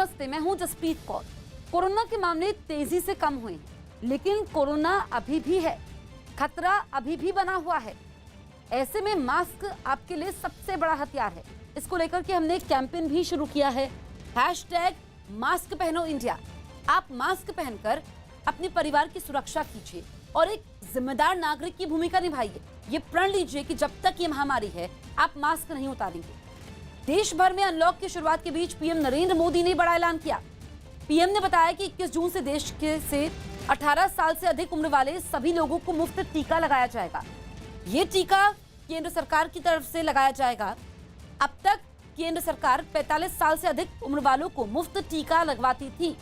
नमस्ते, मैं हूं जसप्रीत कौर। कोरोना के मामले तेजी से कम हुए हैं, लेकिन कोरोना अभी भी है, खतरा अभी भी बना हुआ है। ऐसे में मास्क आपके लिए सबसे बड़ा हथियार है। इसको लेकर के हमने एक कैंपेन भी शुरू किया है, #मास्क पहनो इंडिया। आप मास्क पहनकर अपने परिवार की सुरक्षा कीजिए और एक जिम्मेदार नागरिक की भूमिका निभाइए। ये प्रण लीजिए कि जब तक ये महामारी है, आप मास्क नहीं उतारेंगे। देश भर में अनलॉक की शुरुआत के बीच पीएम नरेंद्र मोदी ने बड़ा ऐलान किया। पीएम ने बताया कि 21 जून से देश के से 18 साल से अधिक उम्र वाले सभी लोगों को मुफ्त टीका लगाया जाएगा। ये टीका केंद्र सरकार की तरफ से लगाया जाएगा। अब तक केंद्र सरकार 45 साल से अधिक उम्र वालों को मुफ्त टीका लगवाती थी,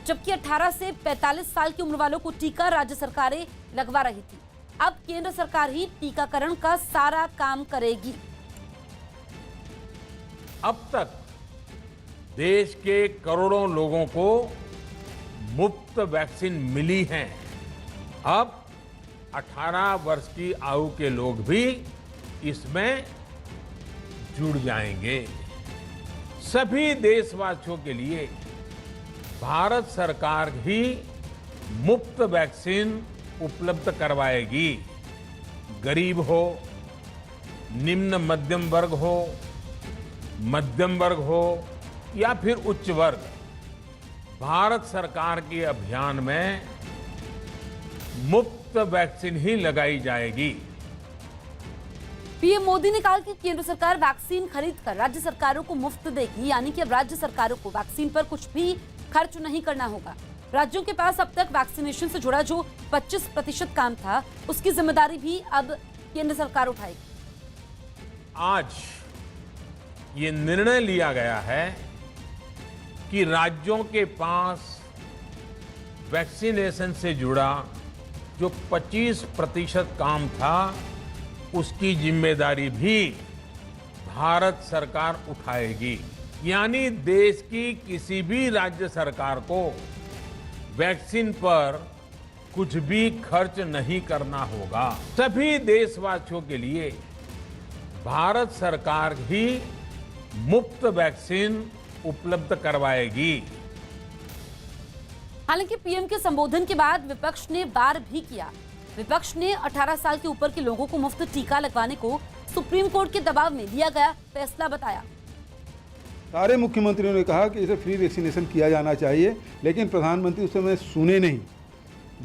जबकि 18 से 45 साल की उम्र वालों को टीका राज्य सरकारें लगवा रही थी। अब केंद्र सरकार ही टीकाकरण का सारा काम करेगी। अब तक देश के करोड़ों लोगों को मुफ्त वैक्सीन मिली है। अब 18 वर्ष की आयु के लोग भी इसमें जुड़ जाएंगे। सभी देशवासियों के लिए भारत सरकार ही मुफ्त वैक्सीन उपलब्ध करवाएगी। गरीब हो, निम्न मध्यम वर्ग हो, मध्यम वर्ग हो या फिर उच्च वर्ग, भारत सरकार के अभियान में मुफ्त वैक्सीन ही लगाई जाएगी। पीएम मोदी ने कहा कि केंद्र सरकार वैक्सीन खरीदकर राज्य सरकारों को मुफ्त देगी, यानी कि अब राज्य सरकारों को वैक्सीन पर कुछ भी खर्च नहीं करना होगा। राज्यों के पास अब तक वैक्सीनेशन से जुड़ा जो 25% काम था, उसकी जिम्मेदारी भी अब केंद्र सरकार उठाएगी। आज ये निर्णय लिया गया है कि राज्यों के पास वैक्सीनेशन से जुड़ा जो 25% काम था, उसकी जिम्मेदारी भी भारत सरकार उठाएगी। यानी देश की किसी भी राज्य सरकार को वैक्सीन पर कुछ भी खर्च नहीं करना होगा। सभी देशवासियों के लिए भारत सरकार ही मुफ्त वैक्सीन उपलब्ध करवाएगी। हालांकि पीएम के संबोधन के बाद विपक्ष ने वार भी किया। विपक्ष ने 18 साल के ऊपर के लोगों को मुफ्त टीका लगवाने को सुप्रीम कोर्ट के दबाव में लिया गया फैसला बताया। सारे मुख्यमंत्रियों ने कहा कि इसे फ्री वैक्सीनेशन किया जाना चाहिए, लेकिन प्रधानमंत्री उस समय सुने नहीं।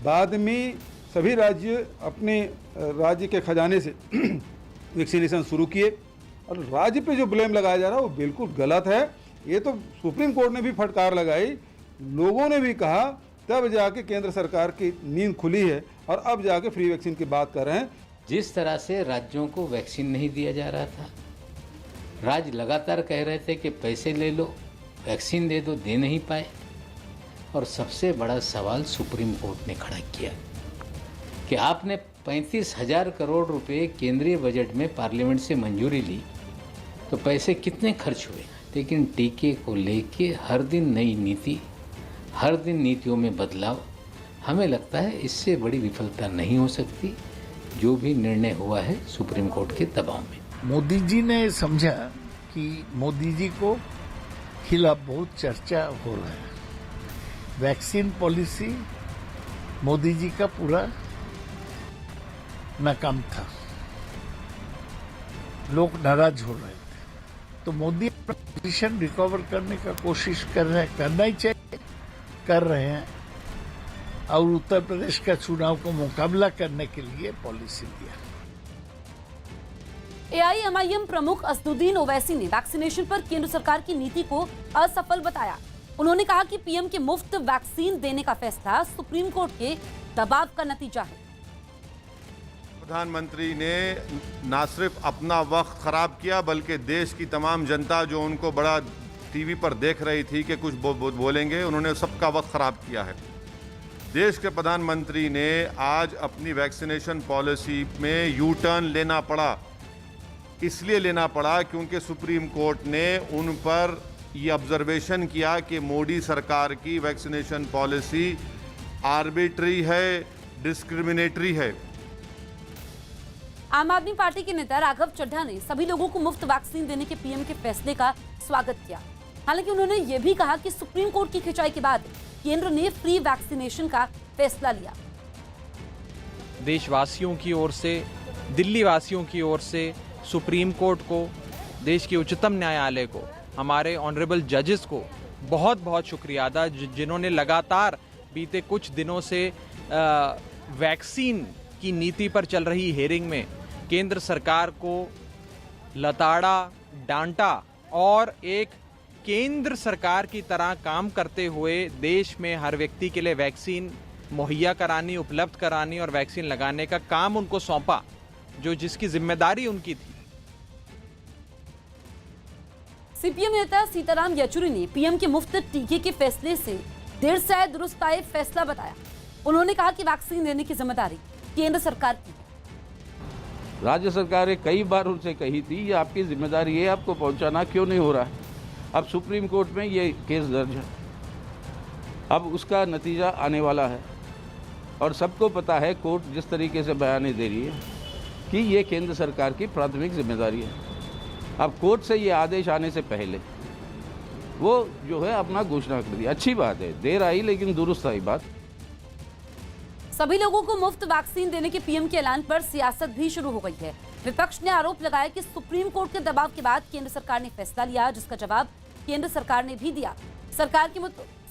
बाद में सभी राज्य अपने राज्य के खजाने से वैक्सीनेशन शुरू किए और राज्य पे जो ब्लेम लगाया जा रहा है वो बिल्कुल गलत है। ये तो सुप्रीम कोर्ट ने भी फटकार लगाई, लोगों ने भी कहा, तब जाके केंद्र सरकार की नींद खुली है और अब जाके फ्री वैक्सीन की बात कर रहे हैं। जिस तरह से राज्यों को वैक्सीन नहीं दिया जा रहा था, राज्य लगातार कह रहे थे कि पैसे ले लो, वैक्सीन दे दो, दे नहीं पाए। और सबसे बड़ा सवाल सुप्रीम कोर्ट ने खड़ा किया कि आपने 35,000 करोड़ रुपए केंद्रीय बजट में पार्लियामेंट से मंजूरी ली, तो पैसे कितने खर्च हुए? लेकिन टीके को लेके हर दिन नई नीति, हर दिन नीतियों में बदलाव। हमें लगता है इससे बड़ी विफलता नहीं हो सकती। जो भी निर्णय हुआ है सुप्रीम कोर्ट के दबाव में। मोदी जी ने समझा कि मोदी जी को खिलाफ बहुत चर्चा हो रहा है। वैक्सीन पॉलिसी मोदी जी का पूरा नाकाम था, लोग नाराज हो रहे थे। तो मोदी पोजीशन रिकवर करने का कोशिश कर रहे हैं, करना ही चाहिए, कर रहे हैं। और उत्तर प्रदेश का चुनाव को मुकाबला करने के लिए पॉलिसी लिया। एआईएमआईएम प्रमुख असदुद्दीन ओवैसी ने वैक्सीनेशन पर केंद्र सरकार की नीति को असफल बताया। उन्होंने कहा कि पीएम के मुफ्त वैक्सीन देने का फैसला सुप्रीम कोर्ट के दबाव का नतीजा है। प्रधानमंत्री ने न सिर्फ अपना वक्त खराब किया, बल्कि देश की तमाम जनता जो उनको बड़ा टीवी पर देख रही थी कि कुछ बोलेंगे, उन्होंने सबका वक्त खराब किया है। देश के प्रधानमंत्री ने आज अपनी वैक्सीनेशन पॉलिसी में यू टर्न लेना पड़ा। इसलिए लेना पड़ा क्योंकि सुप्रीम कोर्ट ने उन पर यह ऑब्जर्वेशन किया कि मोदी सरकार की वैक्सीनेशन पॉलिसी आर्बिट्री है, डिस्क्रिमिनेटरी है। आम आदमी पार्टी के नेता राघव चड्ढा ने सभी लोगों को मुफ्त वैक्सीन देने के पीएम के फैसले का स्वागत किया। हालांकि उन्होंने ये भी कहा कि सुप्रीम कोर्ट की खिंचाई के बाद केंद्र ने फ्री वैक्सीनेशन का फैसला लिया। देशवासियों की ओर से, दिल्ली वासियों की ओर से सुप्रीम कोर्ट को, देश के उच्चतम न्यायालय को, हमारे ऑनरेबल जजेस को बहुत बहुत शुक्रिया अदा, जिन्होंने लगातार बीते कुछ दिनों से वैक्सीन की नीति पर चल रही हेयरिंग में केंद्र सरकार को लताड़ा, डांटा और एक केंद्र सरकार की तरह काम करते हुए देश में हर व्यक्ति के लिए वैक्सीन मुहैया करानी, उपलब्ध करानी और वैक्सीन लगाने का काम उनको सौंपा, जो जिसकी जिम्मेदारी उनकी थी। सीपीएम नेता सीताराम येचुरी ने पीएम के मुफ्त टीके के फैसले से देर से आए दुरुस्त आए फैसला बताया। उन्होंने कहा कि वैक्सीन देने की जिम्मेदारी केंद्र सरकार की है। राज्य सरकारें कई बार उनसे कही थी ये आपकी जिम्मेदारी है, आपको पहुंचाना क्यों नहीं हो रहा है। अब सुप्रीम कोर्ट में ये केस दर्ज है, अब उसका नतीजा आने वाला है और सबको पता है कोर्ट जिस तरीके से बयान दे रही है कि ये केंद्र सरकार की प्राथमिक जिम्मेदारी है। अब कोर्ट से ये आदेश आने से पहले वो जो है अपना घोषणा कर दी। अच्छी बात है, देर आई लेकिन दुरुस्त आई बात। सभी लोगों को मुफ्त वैक्सीन देने के पीएम के ऐलान पर सियासत भी शुरू हो गई है। विपक्ष ने आरोप लगाया कि सुप्रीम कोर्ट के दबाव के बाद केंद्र सरकार ने फैसला लिया, जिसका जवाब केंद्र सरकार ने भी दिया। सरकार के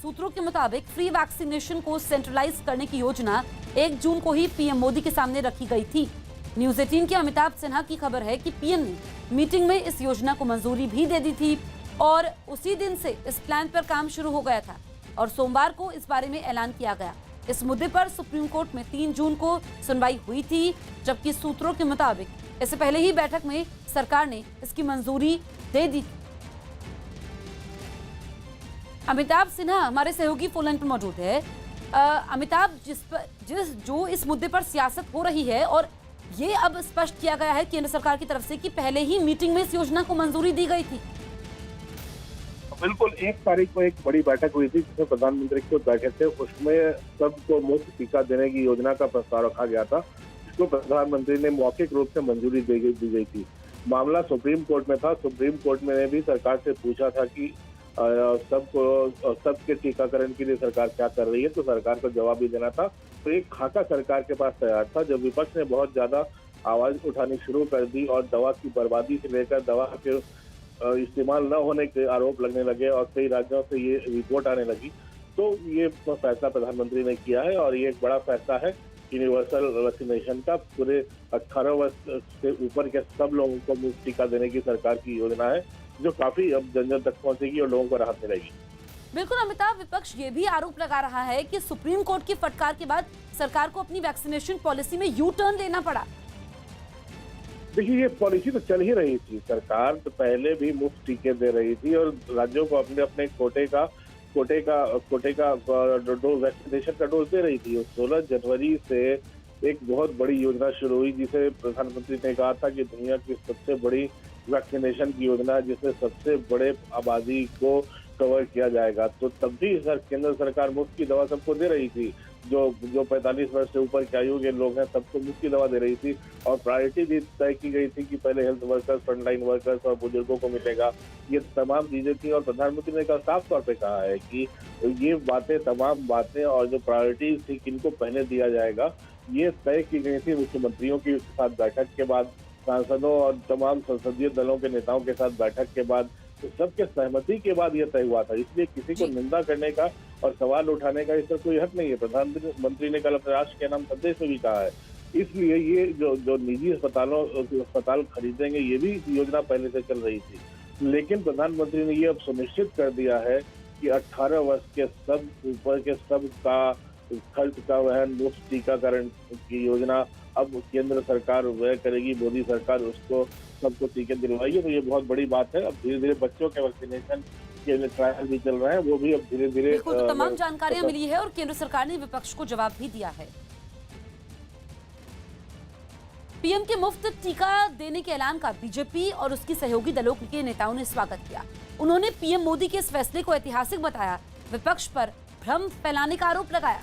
सूत्रों के मुताबिक फ्री वैक्सीनेशन को सेंट्रलाइज करने की योजना 1 जून को ही पीएम मोदी के सामने रखी गई थी। न्यूज 18 के अमिताभ सिन्हा की खबर है कि पीएम ने मीटिंग में इस योजना को मंजूरी भी दे दी थी और उसी दिन से इस प्लान पर काम शुरू हो गया था और सोमवार को इस बारे में ऐलान किया गया। इस मुद्दे पर सुप्रीम कोर्ट में 3 जून को सुनवाई हुई थी, जबकि सूत्रों के मुताबिक इससे पहले ही बैठक में सरकार ने इसकी मंजूरी दे दी। अमिताभ सिन्हा हमारे सहयोगी फोन लाइन पर मौजूद है। अमिताभ, जो इस मुद्दे पर सियासत हो रही है और ये अब स्पष्ट किया गया है केंद्र सरकार की तरफ से कि पहले ही मीटिंग में इस योजना को मंजूरी दी गई थी। बिल्कुल, 1 तारीख को एक बड़ी बैठक हुई थी जिसमें प्रधानमंत्री खुद बैठे थे। उसमें सबको मुफ्त टीका देने की योजना का प्रस्ताव रखा गया था, जिसको प्रधानमंत्री ने मौखिक रूप से मंजूरी दी गई थी। मामला सुप्रीम कोर्ट में था। सुप्रीम कोर्ट में ने भी सरकार से पूछा था कि सबके टीकाकरण के लिए सरकार क्या कर रही है, तो सरकार को जवाब भी देना था। तो एक खाका सरकार के पास तैयार था। जब विपक्ष ने बहुत ज्यादा आवाज उठानी शुरू कर दी और दवा की बर्बादी से लेकर दवा के इस्तेमाल न होने के आरोप लगने लगे और कई राज्यों से ये रिपोर्ट आने लगी, तो ये फैसला प्रधानमंत्री ने किया है और ये एक बड़ा फैसला है यूनिवर्सल वैक्सीनेशन का। पूरे 18 वर्ष से ऊपर के सब लोगों को मुफ्त टीका देने की सरकार की योजना है, जो काफी अब जन जन तक पहुंचेगी और लोगों को राहत मिलेगी। बिल्कुल अमिताभ, विपक्ष ये भी आरोप लगा रहा है कि सुप्रीम कोर्ट की फटकार के बाद सरकार को अपनी वैक्सीनेशन पॉलिसी में यू टर्न लेना पड़ा। देखिए, ये पॉलिसी तो चल ही रही थी। सरकार तो पहले भी मुफ्त टीके दे रही थी और राज्यों को अपने अपने कोटे का डोज वैक्सीनेशन का डोज दे रही थी। और 16 जनवरी से एक बहुत बड़ी योजना शुरू हुई, जिसे प्रधानमंत्री ने कहा था कि दुनिया की सबसे बड़ी वैक्सीनेशन की योजना, जिसमें सबसे बड़े आबादी को कवर किया जाएगा। तो तब भी केंद्र सरकार मुफ्त की दवा सबको दे रही थी। जो 45 वर्ष से ऊपर की आयु के लोग हैं सबको मुफ्त की दवा दे रही थी और प्रायोरिटी भी तय की गई थी कि पहले हेल्थ वर्कर्स, फ्रंटलाइन वर्कर्स और बुजुर्गों को मिलेगा। ये तमाम चीजें थी और प्रधानमंत्री ने साफ तौर पे कहा है कि ये तमाम बातें और जो प्रायोरिटीज थी किनको पहले दिया जाएगा, ये तय की गई थी मुख्यमंत्रियों के साथ बैठक के बाद, सांसदों और तमाम संसदीय दलों के नेताओं के साथ बैठक के बाद, तो सबके सहमति के बाद यह तय हुआ था। इसलिए किसी को निंदा करने का और सवाल उठाने का इस पर कोई हक नहीं है। प्रधानमंत्री ने कल अपने राष्ट्र के नाम संदेश में भी कहा है। इसलिए ये जो निजी अस्पताल खरीदेंगे, ये भी योजना पहले से चल रही थी, लेकिन प्रधानमंत्री ने ये अब सुनिश्चित कर दिया है कि 18 वर्ष के सब ऊपर के सब का खर्च का वहन मुफ्त टीकाकरण की योजना अब केंद्र सरकार वह करेगी। मोदी सरकार उसको सबको टीके दिलवाएगी। तो ये बहुत बड़ी बात है। अब धीरे धीरे बच्चों के वैक्सीनेशन के लिए ट्रायल भी चल रहे हैं, वो भी अब धीरे धीरे तमाम जानकारियां मिली है और केंद्र सरकार ने विपक्ष को जवाब भी दिया है। पीएम के मुफ्त टीका देने के ऐलान का बीजेपी और उसकी सहयोगी दलों के नेताओं ने स्वागत किया। उन्होंने पीएम मोदी के इस फैसले को ऐतिहासिक बताया, विपक्ष पर भ्रम फैलाने का आरोप लगाया।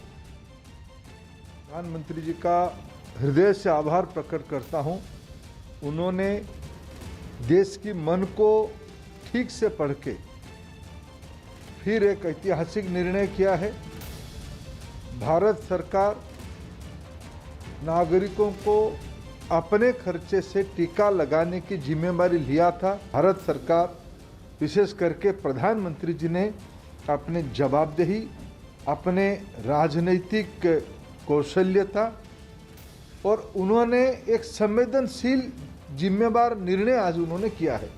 प्रधानमंत्री जी का हृदय से आभार प्रकट करता हूं। उन्होंने देश की मन को ठीक से पढ़ के फिर एक ऐतिहासिक निर्णय किया है। भारत सरकार नागरिकों को अपने खर्चे से टीका लगाने की जिम्मेदारी लिया था। भारत सरकार विशेष करके प्रधानमंत्री जी ने अपने जवाबदेही, अपने राजनीतिक कौशल्यता और उन्होंने एक संवेदनशील जिम्मेदार निर्णय आज उन्होंने किया है।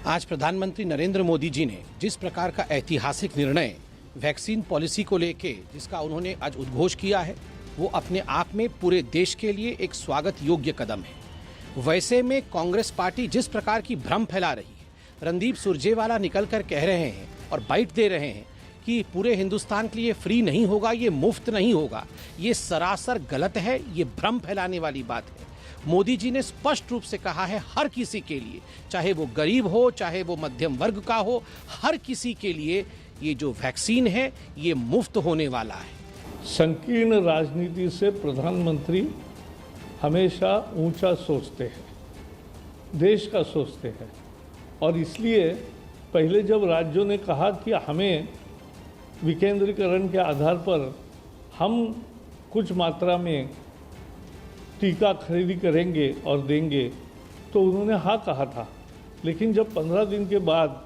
आज प्रधानमंत्री नरेंद्र मोदी जी ने जिस प्रकार का ऐतिहासिक निर्णय वैक्सीन पॉलिसी को लेके जिसका उन्होंने आज उद्घोष किया है, वो अपने आप में पूरे देश के लिए एक स्वागत योग्य कदम है। वैसे में कांग्रेस पार्टी जिस प्रकार की भ्रम फैला रही है, रणदीप सुरजेवाला निकलकर कह रहे हैं और बाइट दे रहे हैं कि पूरे हिंदुस्तान के लिए फ्री नहीं होगा, ये मुफ्त नहीं होगा, ये सरासर गलत है, ये भ्रम फैलाने वाली बात है। मोदी जी ने स्पष्ट रूप से कहा है हर किसी के लिए, चाहे वो गरीब हो, चाहे वो मध्यम वर्ग का हो, हर किसी के लिए ये जो वैक्सीन है ये मुफ्त होने वाला है। संकीर्ण राजनीति से प्रधानमंत्री हमेशा ऊंचा सोचते हैं, देश का सोचते हैं, और इसलिए पहले जब राज्यों ने कहा कि हमें विकेंद्रीकरण के आधार पर हम कुछ मात्रा में टीका खरीदी करेंगे और देंगे, तो उन्होंने हाँ कहा था। लेकिन जब 15 दिन के बाद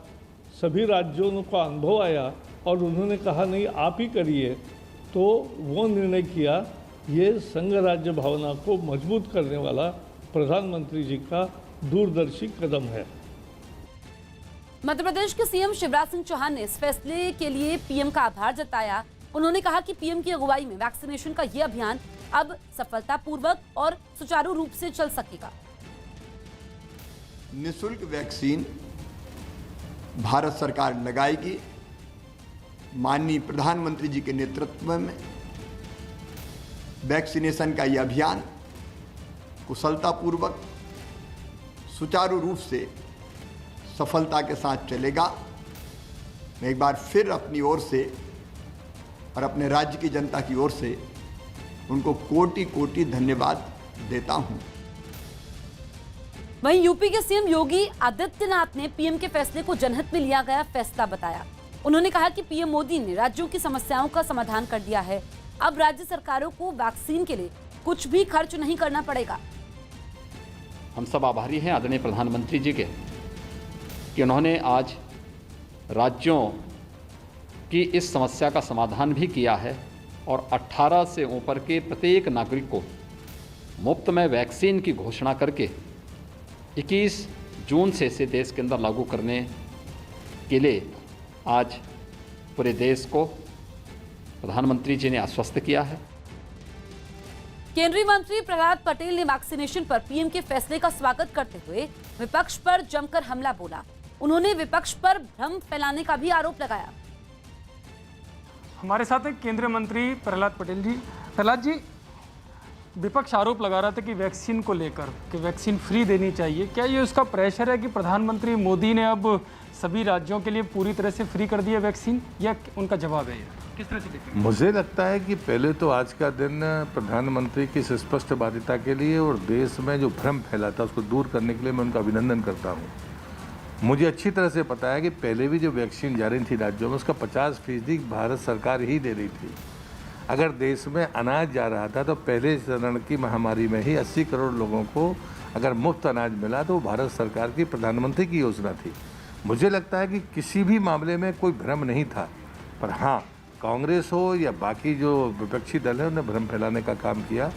सभी राज्यों को अनुभव आया और उन्होंने कहा नहीं आप ही करिए, तो वो निर्णय किया। ये संघ राज्य भावना को मजबूत करने वाला प्रधानमंत्री जी का दूरदर्शी कदम है। मध्य प्रदेश के सीएम शिवराज सिंह चौहान ने इस फैसले के लिए पीएम का आभार जताया। उन्होंने कहा कि पीएम की अगुवाई में वैक्सीनेशन का ये अभियान अब सफलतापूर्वक और सुचारू रूप से चल सकेगा। निःशुल्क वैक्सीन भारत सरकार लगाएगी। माननीय प्रधानमंत्री जी के नेतृत्व में वैक्सीनेशन का यह अभियान कुशलतापूर्वक सुचारू रूप से सफलता के साथ चलेगा। मैं एक बार फिर अपनी ओर से और अपने राज्य की जनता की ओर से उनको कोटि कोटि धन्यवाद देता हूं। वहीं यूपी के सीएम योगी आदित्यनाथ ने पीएम के फैसले को जनहित में लिया गया फैसला बताया। उन्होंने कहा कि पीएम मोदी ने राज्यों की समस्याओं का समाधान कर दिया है। अब राज्य सरकारों को वैक्सीन के लिए कुछ भी खर्च नहीं करना पड़ेगा। हम सब आभारी हैं आदरणीय प्रधानमंत्री जी के कि उन्होंने आज राज्यों की इस समस्या का समाधान भी किया है और 18 से ऊपर के प्रत्येक नागरिक को मुफ्त में वैक्सीन की घोषणा करके 21 जून से इसे देश के अंदर लागू करने के लिए आज पूरे देश को प्रधानमंत्री जी ने आश्वस्त किया है। केंद्रीय मंत्री प्रहलाद पटेल ने वैक्सीनेशन पर पीएम के फैसले का स्वागत करते हुए विपक्ष पर जमकर हमला बोला। उन्होंने विपक्ष पर भ्रम फैलाने का भी आरोप लगाया। हमारे साथ एक केंद्रीय मंत्री प्रहलाद पटेल जी। प्रहलाद जी, विपक्ष आरोप लगा रहा था कि वैक्सीन को लेकर कि वैक्सीन फ्री देनी चाहिए, क्या ये उसका प्रेशर है कि प्रधानमंत्री मोदी ने अब सभी राज्यों के लिए पूरी तरह से फ्री कर दिया वैक्सीन, या उनका जवाब है? किस तरह से देखते हैं? मुझे लगता है कि पहले तो आज का दिन प्रधानमंत्री की स्पष्ट बाध्यता के लिए और देश में जो भ्रम फैला था उसको दूर करने के लिए मैं उनका अभिनंदन करता हूँ। मुझे अच्छी तरह से पता है कि पहले भी जो वैक्सीन जा रही थी राज्यों में उसका 50% भारत सरकार ही दे रही थी। अगर देश में अनाज जा रहा था तो पहले चरण की महामारी में ही 80 करोड़ लोगों को अगर मुफ्त अनाज मिला तो भारत सरकार की प्रधानमंत्री की योजना थी। मुझे लगता है कि किसी भी मामले में कोई भ्रम नहीं था, पर हाँ, कांग्रेस हो या बाकी जो विपक्षी दल है उन्होंने भ्रम फैलाने का काम किया।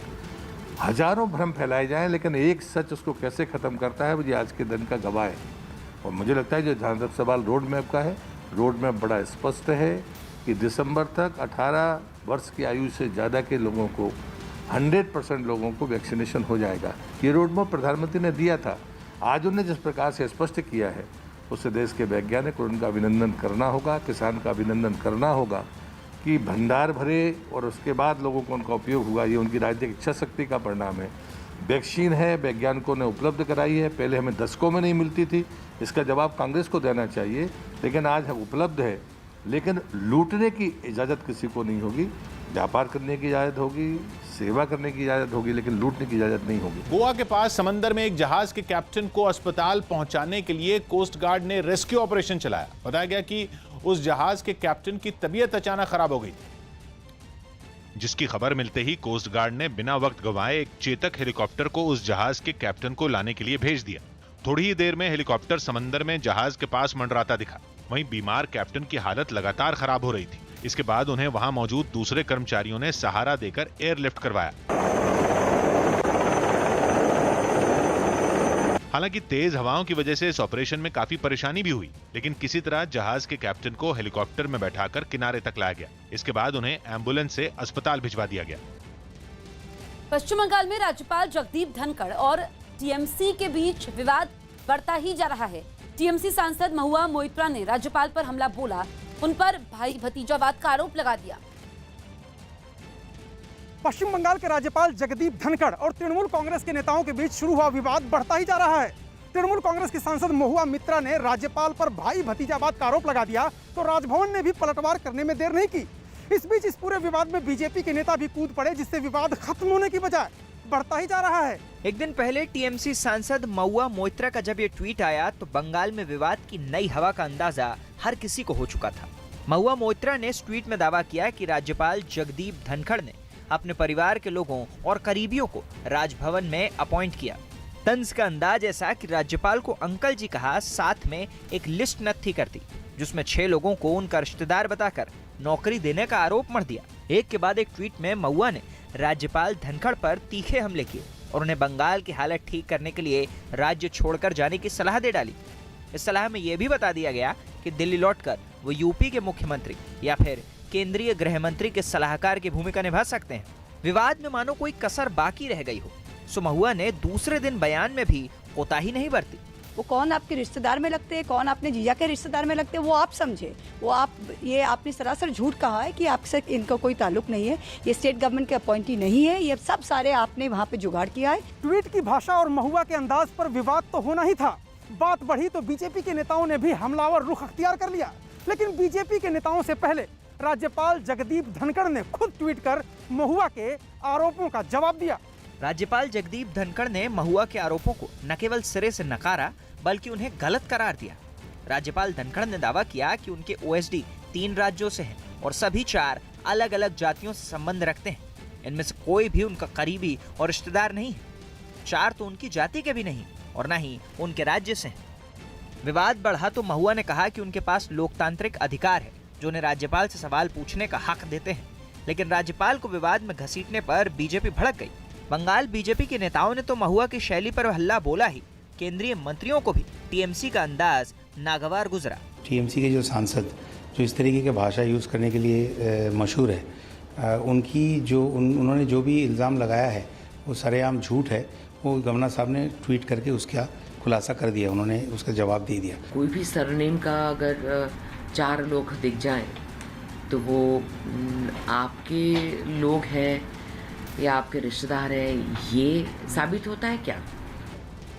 हजारों भ्रम फैलाए जाएं, लेकिन एक सच उसको कैसे ख़त्म करता है मुझे आज के दिन का गवाह है। और मुझे लगता है जो जहाँ तक सवाल रोड मैप का है, रोड मैप बड़ा स्पष्ट है कि दिसंबर तक 18 वर्ष की आयु से ज़्यादा के लोगों को 100% लोगों को वैक्सीनेशन हो जाएगा। ये रोड मैप प्रधानमंत्री ने दिया था। आज उन्होंने जिस प्रकार से स्पष्ट किया है उससे देश के वैज्ञानिक और उनका अभिनंदन करना होगा, किसान का अभिनंदन करना होगा कि भंडार भरे और उसके बाद लोगों को उनका उपयोग हुआ। ये उनकी राजनीतिक इच्छा शक्ति का परिणाम है। वैक्सीन है, वैज्ञानिकों ने उपलब्ध कराई है, पहले हमें दशकों में नहीं मिलती थी, इसका जवाब कांग्रेस को देना चाहिए, लेकिन आज उपलब्ध है। लेकिन लूटने की इजाज़त किसी को नहीं होगी, व्यापार करने की इजाज़त होगी, सेवा करने की इजाज़त होगी, लेकिन लूटने की इजाज़त नहीं होगी। गोवा के पास समंदर में एक जहाज के कैप्टन को अस्पताल पहुंचाने के लिए कोस्ट गार्ड ने रेस्क्यू ऑपरेशन चलाया। बताया गया कि उस जहाज के कैप्टन की तबीयत अचानक खराब हो गई, जिसकी खबर मिलते ही कोस्ट गार्ड ने बिना वक्त गंवाए एक चेतक हेलीकॉप्टर को उस जहाज के कैप्टन को लाने के लिए भेज दिया। थोड़ी ही देर में हेलीकॉप्टर समंदर में जहाज के पास मंडराता दिखा। वहीं बीमार कैप्टन की हालत लगातार खराब हो रही थी। इसके बाद उन्हें वहां मौजूद दूसरे कर्मचारियों ने सहारा देकर एयरलिफ्ट करवाया। हालांकि तेज हवाओं की वजह से इस ऑपरेशन में काफी परेशानी भी हुई, लेकिन किसी तरह जहाज के कैप्टन को हेलीकॉप्टर में बैठाकर किनारे तक लाया गया। इसके बाद उन्हें एम्बुलेंस से अस्पताल भिजवा दिया गया। पश्चिम बंगाल में राज्यपाल जगदीप धनखड़ और टीएमसी के बीच विवाद बढ़ता ही जा रहा है। टीएमसी सांसद महुआ मोइत्रा ने राज्यपाल पर हमला बोला, उन पर भाई भतीजावाद का आरोप लगा दिया। पश्चिम बंगाल के राज्यपाल जगदीप धनखड़ और तृणमूल कांग्रेस के नेताओं के बीच शुरू हुआ विवाद बढ़ता ही जा रहा है। तृणमूल कांग्रेस के सांसद महुआ मोइत्रा ने राज्यपाल पर भाई भतीजावाद का आरोप लगा दिया तो राजभवन ने भी पलटवार करने में देर नहीं की। इस बीच इस पूरे विवाद में बीजेपी के नेता भी कूद पड़े, जिससे विवाद खत्म होने की बजाय बढ़ता ही जा रहा है। एक दिन पहले टीएमसी सांसद महुआ मोइत्रा का जब ये ट्वीट आया तो बंगाल में विवाद की नई हवा का अंदाजा हर किसी को हो चुका था। महुआ मोइत्रा ने इस ट्वीट में दावा किया कि राज्यपाल जगदीप धनखड़ ने अपने परिवार के लोगों और करीबियों को राजभवन में अपॉइंट किया। तंज का अंदाज ऐसा कि राज्यपाल को अंकल जी कहा, साथ में एक लिस्ट नत्थी कर दी जिसमें 6 लोगों को उनका रिश्तेदार बताकर नौकरी देने का आरोप मढ़ दिया। एक के बाद एक ट्वीट में महुआ ने राज्यपाल धनखड़ पर तीखे हमले किए और उन्हें बंगाल की हालत ठीक करने के लिए राज्य छोड़कर जाने की सलाह दे डाली। इस सलाह में यह भी बता दिया गया कि दिल्ली लौटकर वो यूपी के मुख्यमंत्री या फिर केंद्रीय गृह मंत्री के सलाहकार की भूमिका निभा सकते हैं। विवाद में मानो कोई कसर बाकी रह गई हो। सो महुआ ने दूसरे दिन बयान में भी कोताही नहीं बरती। वो कौन आपके रिश्तेदार में लगते हैं, कौन अपने जीजा के रिश्तेदार में लगते हैं, वो आप समझे। ये आपने सरासर झूठ कहा है कि आपसे इनका कोई ताल्लुक नहीं है, ये स्टेट गवर्नमेंट के अपॉइंटी नहीं है, ये सब सारे आपने वहाँ पे जुगाड़ किया है। ट्वीट की भाषा और महुआ के अंदाज पर विवाद तो होना ही था। बात बढ़ी तो बीजेपी के नेताओं ने भी हमलावर रुख अख्तियार कर लिया, लेकिन बीजेपी के नेताओं से पहले राज्यपाल जगदीप धनखड़ ने खुद ट्वीट कर महुआ के आरोपों का जवाब दिया। राज्यपाल जगदीप धनखड़ ने महुआ के आरोपों को न केवल सिरे से नकारा बल्कि उन्हें गलत करार दिया। राज्यपाल धनखड़ ने दावा किया कि उनके ओएसडी 3 राज्यों से हैं और सभी 4 अलग अलग जातियों से संबंध रखते हैं। इनमें से कोई भी उनका करीबी और रिश्तेदार नहीं है। 4 तो उनकी जाति के भी नहीं और न ही उनके राज्य से हैं। विवाद बढ़ा तो महुआ ने कहा कि उनके पास लोकतांत्रिक अधिकार है जो उन्हें राज्यपाल से सवाल पूछने का हक देते हैं, लेकिन राज्यपाल को विवाद में घसीटने पर बीजेपी भड़क गई। बंगाल बीजेपी के नेताओं ने तो महुआ की शैली पर हल्ला बोला ही, केंद्रीय मंत्रियों को भी टीएमसी का अंदाज नागवार गुजरा। टीएमसी के जो सांसद जो इस तरीके की भाषा यूज़ करने के लिए मशहूर है, उन्होंने जो भी इल्ज़ाम लगाया है वो सरेआम झूठ है। वो गवर्नर साहब ने ट्वीट करके उसका खुलासा कर दिया, उन्होंने उसका जवाब दे दिया। कोई भी सरनेम का अगर 4 लोग दिख जाए तो वो आपके लोग हैं या आपके रिश्तेदार हैं, ये साबित होता है क्या?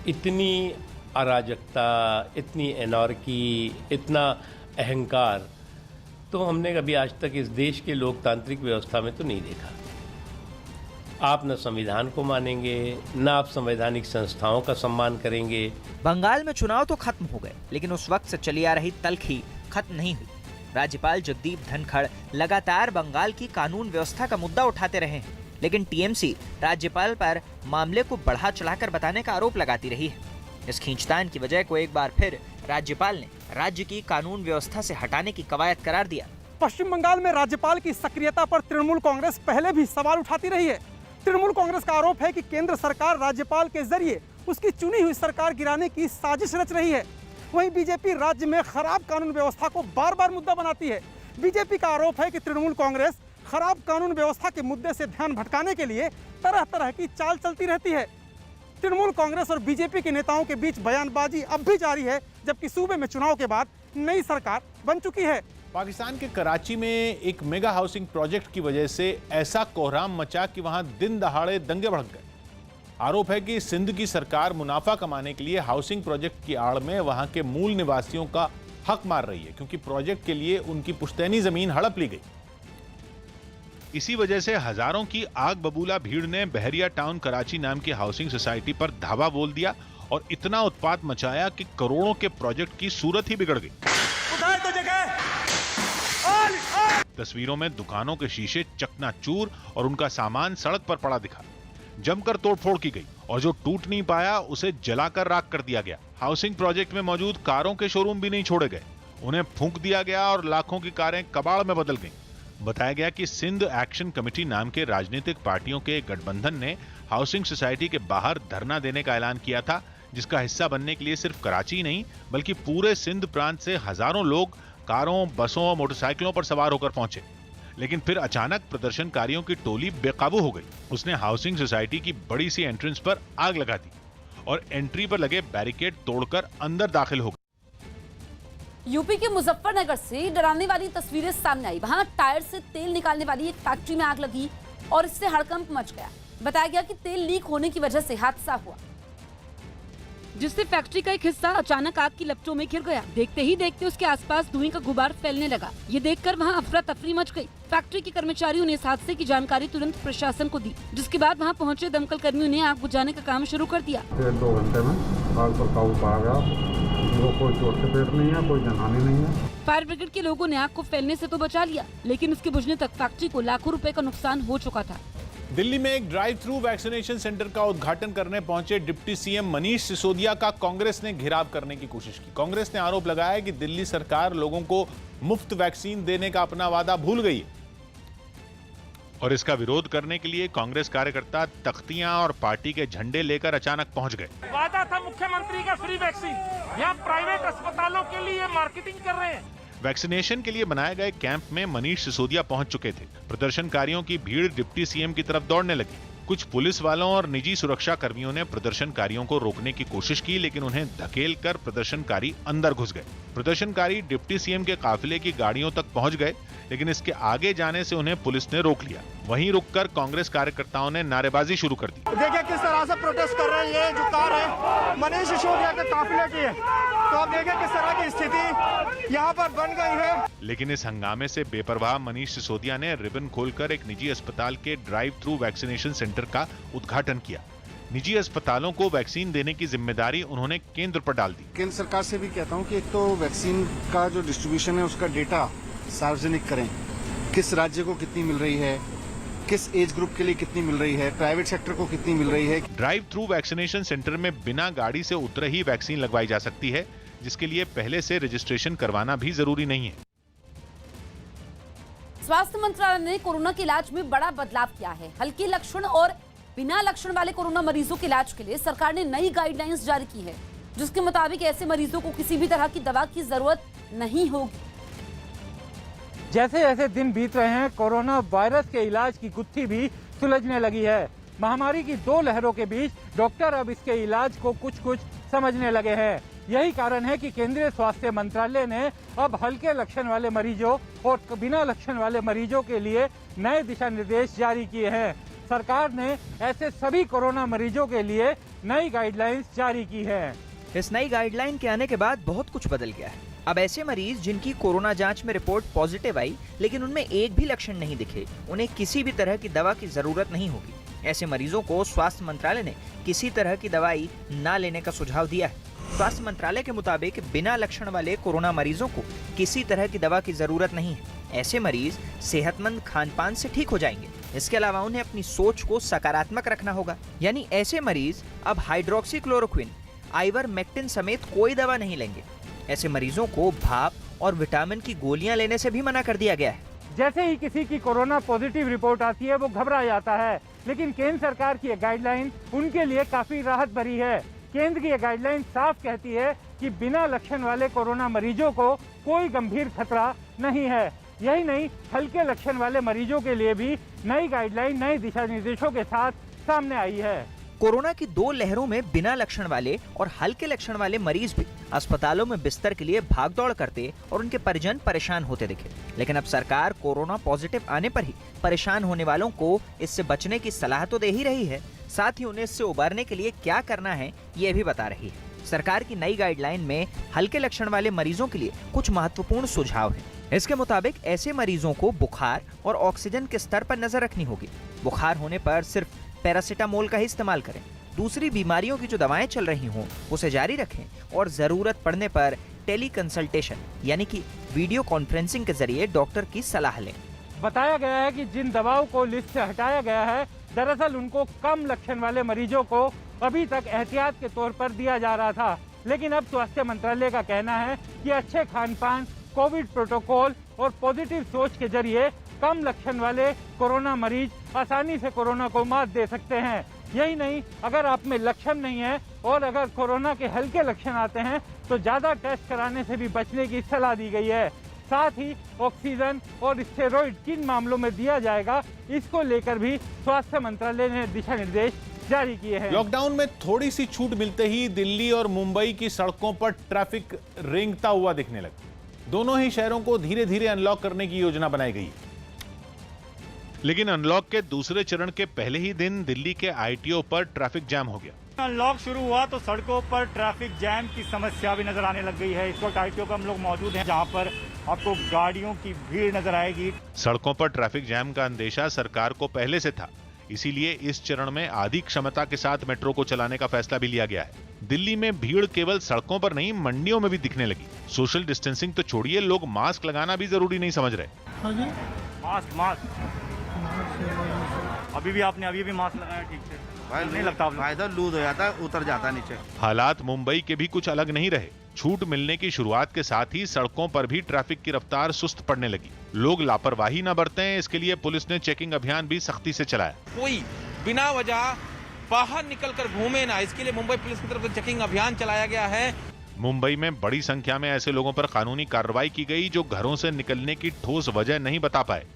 इतनी अराजकता, इतनी एनार्की, इतना अहंकार तो हमने कभी आज तक इस देश के लोकतांत्रिक व्यवस्था में तो नहीं देखा। आप न संविधान को मानेंगे, न आप संवैधानिक संस्थाओं का सम्मान करेंगे। बंगाल में चुनाव तो खत्म हो गए, लेकिन उस वक्त से चली आ रही तल्खी खत्म नहीं हुई। राज्यपाल जगदीप धनखड़ लगातार बंगाल की कानून व्यवस्था का मुद्दा उठाते रहे हैं, लेकिन टीएमसी राज्यपाल पर मामले को बढ़ा चढ़ाकर बताने का आरोप लगाती रही है। इस खींचतान की वजह को एक बार फिर राज्यपाल ने राज्य की कानून व्यवस्था से हटाने की कवायद करार दिया। पश्चिम बंगाल में राज्यपाल की सक्रियता पर तृणमूल कांग्रेस पहले भी सवाल उठाती रही है। तृणमूल कांग्रेस का आरोप है कि केंद्र सरकार राज्यपाल के जरिए उसकी चुनी हुई सरकार गिराने की साजिश रच रही है। वहीं बीजेपी राज्य में खराब कानून व्यवस्था को बार बार मुद्दा बनाती है। बीजेपी का आरोप है कि तृणमूल कांग्रेस खराब कानून व्यवस्था के मुद्दे से ध्यान भटकाने के लिए तरह तरह की चाल चलती रहती है। तृणमूल कांग्रेस और बीजेपी के नेताओं के बीच बयानबाजी अब भी जारी है, जबकि सूबे में चुनाव के बाद नई सरकार बन चुकी है। पाकिस्तान के कराची में एक मेगा हाउसिंग प्रोजेक्ट की वजह से ऐसा कोहराम मचा कि वहां दिन दहाड़े दंगे भड़क गए। आरोप है कि सिंध की सरकार मुनाफा कमाने के लिए हाउसिंग प्रोजेक्ट की आड़ में वहां के मूल निवासियों का हक मार रही है, क्योंकि प्रोजेक्ट के लिए उनकी पुश्तैनी जमीन हड़प ली गई। इसी वजह से हजारों की आग बबूला भीड़ ने बहरिया टाउन कराची नाम की हाउसिंग सोसाइटी पर धावा बोल दिया और इतना उत्पात मचाया कि करोड़ों के प्रोजेक्ट की सूरत ही बिगड़ गई। उधार तो जगह तस्वीरों में दुकानों के शीशे चकनाचूर और उनका सामान सड़क पर पड़ा दिखा। जमकर तोड़फोड़ की गई और जो टूट नहीं पाया उसे जलाकर राख कर दिया गया। हाउसिंग प्रोजेक्ट में मौजूद कारों के शोरूम भी नहीं छोड़े गए, उन्हें फूंक दिया गया और लाखों की कारें कबाड़ में बदल गईं। बताया गया कि सिंध एक्शन कमेटी नाम के राजनीतिक पार्टियों के गठबंधन ने हाउसिंग सोसाइटी के बाहर धरना देने का ऐलान किया था, जिसका हिस्सा बनने के लिए सिर्फ कराची ही नहीं बल्कि पूरे सिंध प्रांत से हजारों लोग कारों, बसों और मोटरसाइकिलों पर सवार होकर पहुंचे। लेकिन फिर अचानक प्रदर्शनकारियों की टोली बेकाबू हो गई। उसने हाउसिंग सोसाइटी की बड़ी सी एंट्रेंस पर आग लगा दी और एंट्री पर लगे बैरिकेड तोड़कर अंदर दाखिल हो गई। यूपी के मुजफ्फरनगर से डरावनी वाली तस्वीरें सामने आई। वहां टायर से तेल निकालने वाली एक फैक्ट्री में आग लगी और इससे हड़कंप मच गया। बताया गया कि तेल लीक होने की वजह से हादसा हुआ, जिससे फैक्ट्री का एक हिस्सा अचानक आग की लपटों में घिर गया। देखते ही देखते उसके आसपास धुएं का गुबार फैलने लगा। ये देखकर वहां अफरा तफरी मच गई। फैक्ट्री के कर्मचारियों ने इस हादसे की जानकारी तुरंत प्रशासन को दी, जिसके बाद वहां पहुंचे दमकल कर्मियों ने आग बुझाने का काम शुरू कर दिया। 2 घंटे में आग पर काबू पा गया। कोई चोट से पेट नहीं है, कोई जनहानि नहीं है। फायर ब्रिगेड के लोगों ने आग को फैलने से तो बचा लिया, लेकिन उसके बुझने तक फैक्ट्री को लाखों रुपए का नुकसान हो चुका था। दिल्ली में एक ड्राइव थ्रू वैक्सीनेशन सेंटर का उद्घाटन करने पहुंचे डिप्टी सीएम मनीष सिसोदिया का कांग्रेस ने घेराव करने की कोशिश की। कांग्रेस ने आरोप लगाया कि दिल्ली सरकार लोगों को मुफ्त वैक्सीन देने का अपना वादा भूल गई है और इसका विरोध करने के लिए कांग्रेस कार्यकर्ता तख्तियां और पार्टी के झंडे लेकर अचानक पहुंच गए। वादा था मुख्यमंत्री का फ्री वैक्सीन, यहाँ प्राइवेट अस्पतालों के लिए मार्केटिंग कर रहे हैं। वैक्सीनेशन के लिए बनाए गए कैंप में मनीष सिसोदिया पहुंच चुके थे। प्रदर्शनकारियों की भीड़ डिप्टी सीएम की तरफ दौड़ने लगी। कुछ पुलिस वालों और निजी सुरक्षा कर्मियों ने प्रदर्शनकारियों को रोकने की कोशिश की, लेकिन उन्हें धकेलकर प्रदर्शनकारी अंदर घुस गए। प्रदर्शनकारी डिप्टी सीएम के काफिले की गाड़ियों तक पहुंच गए, लेकिन इसके आगे जाने से उन्हें पुलिस ने रोक लिया। वहीं रुककर कांग्रेस कार्यकर्ताओं ने नारेबाजी शुरू कर दी। देखिए किस तरह से प्रोटेस्ट कर रहे हैं। ये जो कार है मनीष सिसोदिया के काफिले की है, तो आप देखिए किस तरह की स्थिति यहाँ पर बन गई है। लेकिन इस हंगामे से बेपरवाह मनीष सिसोदिया ने रिबन खोलकर एक निजी अस्पताल के ड्राइव थ्रू वैक्सीनेशन सेंटर का उद्घाटन किया। निजी अस्पतालों को वैक्सीन देने की जिम्मेदारी उन्होंने केंद्र पर डाल दी। केंद्र सरकार से भी कहता हूं कि एक तो वैक्सीन का जो डिस्ट्रीब्यूशन है उसका डेटा सार्वजनिक करें, किस राज्य को कितनी मिल रही है, किस एज ग्रुप के लिए कितनी मिल रही है, प्राइवेट सेक्टर को कितनी मिल रही है। ड्राइव थ्रू वैक्सीनेशन सेंटर में बिना गाड़ी से उतरे ही वैक्सीन लगवाई जा सकती है, जिसके लिए पहले से रजिस्ट्रेशन करवाना भी जरूरी नहीं है। स्वास्थ्य मंत्रालय ने कोरोना के इलाज में बड़ा बदलाव किया है। हल्के लक्षण और बिना लक्षण वाले कोरोना मरीजों के इलाज के लिए सरकार ने नई गाइडलाइंस जारी की है, जिसके मुताबिक ऐसे मरीजों को किसी भी तरह की दवा की जरूरत नहीं होगी। जैसे जैसे दिन बीत रहे हैं, कोरोना वायरस के इलाज की गुत्थी भी सुलझने लगी है। महामारी की 2 लहरों के बीच डॉक्टर अब इसके इलाज को कुछ कुछ समझने लगे हैं। यही कारण है कि केंद्रीय स्वास्थ्य मंत्रालय ने अब हल्के लक्षण वाले मरीजों और बिना लक्षण वाले मरीजों के लिए नए दिशा निर्देश जारी किए हैं। सरकार ने ऐसे सभी कोरोना मरीजों के लिए नई गाइडलाइंस जारी की है। इस नई गाइडलाइन के आने के बाद बहुत कुछ बदल गया है। अब ऐसे मरीज जिनकी कोरोना जांच में रिपोर्ट पॉजिटिव आई लेकिन उनमें एक भी लक्षण नहीं दिखे, उन्हें किसी भी तरह की दवा की जरूरत नहीं होगी। ऐसे मरीजों को स्वास्थ्य मंत्रालय ने किसी तरह की दवाई न लेने का सुझाव दिया है। स्वास्थ्य मंत्रालय के मुताबिक बिना लक्षण वाले कोरोना मरीजों को किसी तरह की दवा की जरूरत नहीं है। ऐसे मरीज सेहतमंद खान-पान से ठीक हो जाएंगे। इसके अलावा उन्हें अपनी सोच को सकारात्मक रखना होगा। यानी ऐसे मरीज अब हाइड्रोक्सीक्लोरोक्विन, आइवरमेक्टिन समेत कोई दवा नहीं लेंगे। ऐसे मरीजों को भाप और विटामिन की गोलियां लेने से भी मना कर दिया गया है। जैसे ही किसी की कोरोना पॉजिटिव रिपोर्ट आती है वो घबरा जाता है, लेकिन केंद्र सरकार की गाइडलाइन उनके लिए काफी राहत भरी है। केंद्र की गाइडलाइन साफ कहती है कि बिना लक्षण वाले कोरोना मरीजों को कोई गंभीर खतरा नहीं है। यही नहीं, हल्के लक्षण वाले मरीजों के लिए भी नई गाइडलाइन नए दिशा निर्देशों के साथ सामने आई है। कोरोना की 2 लहरों में बिना लक्षण वाले और हल्के लक्षण वाले मरीज भी अस्पतालों में बिस्तर के लिए भागदौड़ करते और उनके परिजन परेशान होते दिखे। लेकिन अब सरकार कोरोना पॉजिटिव आने पर ही परेशान होने वालों को इससे बचने की सलाह तो दे ही रही है, साथ ही उन्हें इससे उबारने के लिए क्या करना है ये भी बता रही है। सरकार की नई गाइडलाइन में हल्के लक्षण वाले मरीजों के लिए कुछ महत्वपूर्ण सुझाव हैं। इसके मुताबिक ऐसे मरीजों को बुखार और ऑक्सीजन के स्तर पर नजर रखनी होगी। बुखार होने पर सिर्फ पैरासीटामोल का ही इस्तेमाल करें। दूसरी बीमारियों की जो दवाएं चल रही हों उसे जारी रखें और जरूरत पड़ने पर टेली कंसल्टेशन यानी कि वीडियो कॉन्फ्रेंसिंग के जरिए डॉक्टर की सलाह लें। बताया गया है कि जिन दवाओं को लिस्ट से हटाया गया है, दरअसल उनको कम लक्षण वाले मरीजों को अभी तक एहतियात के तौर पर दिया जा रहा था। लेकिन अब स्वास्थ्य मंत्रालय का कहना है कि अच्छे खान पान, कोविड प्रोटोकॉल और पॉजिटिव सोच के जरिए कम लक्षण वाले कोरोना मरीज आसानी से कोरोना को मात दे सकते हैं। यही नहीं, अगर आप में लक्षण नहीं है और अगर कोरोना के हल्के लक्षण आते हैं तो ज्यादा टेस्ट कराने से भी बचने की सलाह दी गई है। साथ ही ऑक्सीजन और स्टेरॉइड किन मामलों में दिया जाएगा, इसको लेकर भी स्वास्थ्य मंत्रालय ने दिशा निर्देश जारी किए हैं। लॉकडाउन में थोड़ी सी छूट मिलते ही दिल्ली और मुंबई की सड़कों पर ट्रैफिक रेंगता हुआ दिखने लगा। दोनों ही शहरों को धीरे धीरे अनलॉक करने की योजना बनाई गई। लेकिन अनलॉक के दूसरे चरण के पहले ही दिन दिल्ली के आईटीओ पर ट्रैफिक जैम हो गया। अनलॉक शुरू हुआ तो सड़कों पर ट्रैफिक जैम की समस्या भी नजर आने लग गई है। इस वक्त आईटीओ पर हम लोग मौजूद हैं, जहां पर आपको गाड़ियों की भीड़ नजर आएगी। सड़कों पर ट्रैफिक जैम का अंदेशा सरकार को पहले से था, इसीलिए इस चरण में आधी क्षमता के साथ मेट्रो को चलाने का फैसला भी लिया गया है। दिल्ली में भीड़ केवल सड़कों पर नहीं, मंडियों में भी दिखने लगी। सोशल डिस्टेंसिंग तो छोड़िए, लोग मास्क लगाना भी जरूरी नहीं समझ रहे। मास्क अभी भी मास्क लगाया ठीक से, नहीं लगता फायदा लूज हो जाता है, उतर जाता है नीचे। हालात मुंबई के भी कुछ अलग नहीं रहे। छूट मिलने की शुरुआत के साथ ही सड़कों पर भी ट्रैफिक की रफ्तार सुस्त पड़ने लगी। लोग लापरवाही न बरतें, इसके लिए पुलिस ने चेकिंग अभियान भी सख्ती से चलाया। कोई बिना वजह बाहर निकलकर घूमे ना, इसके लिए मुंबई पुलिस की तरफ से चेकिंग अभियान चलाया गया है। मुंबई में बड़ी संख्या में ऐसे लोगों पर कानूनी कार्रवाई की गई जो घरों से निकलने की ठोस वजह नहीं बता पाए।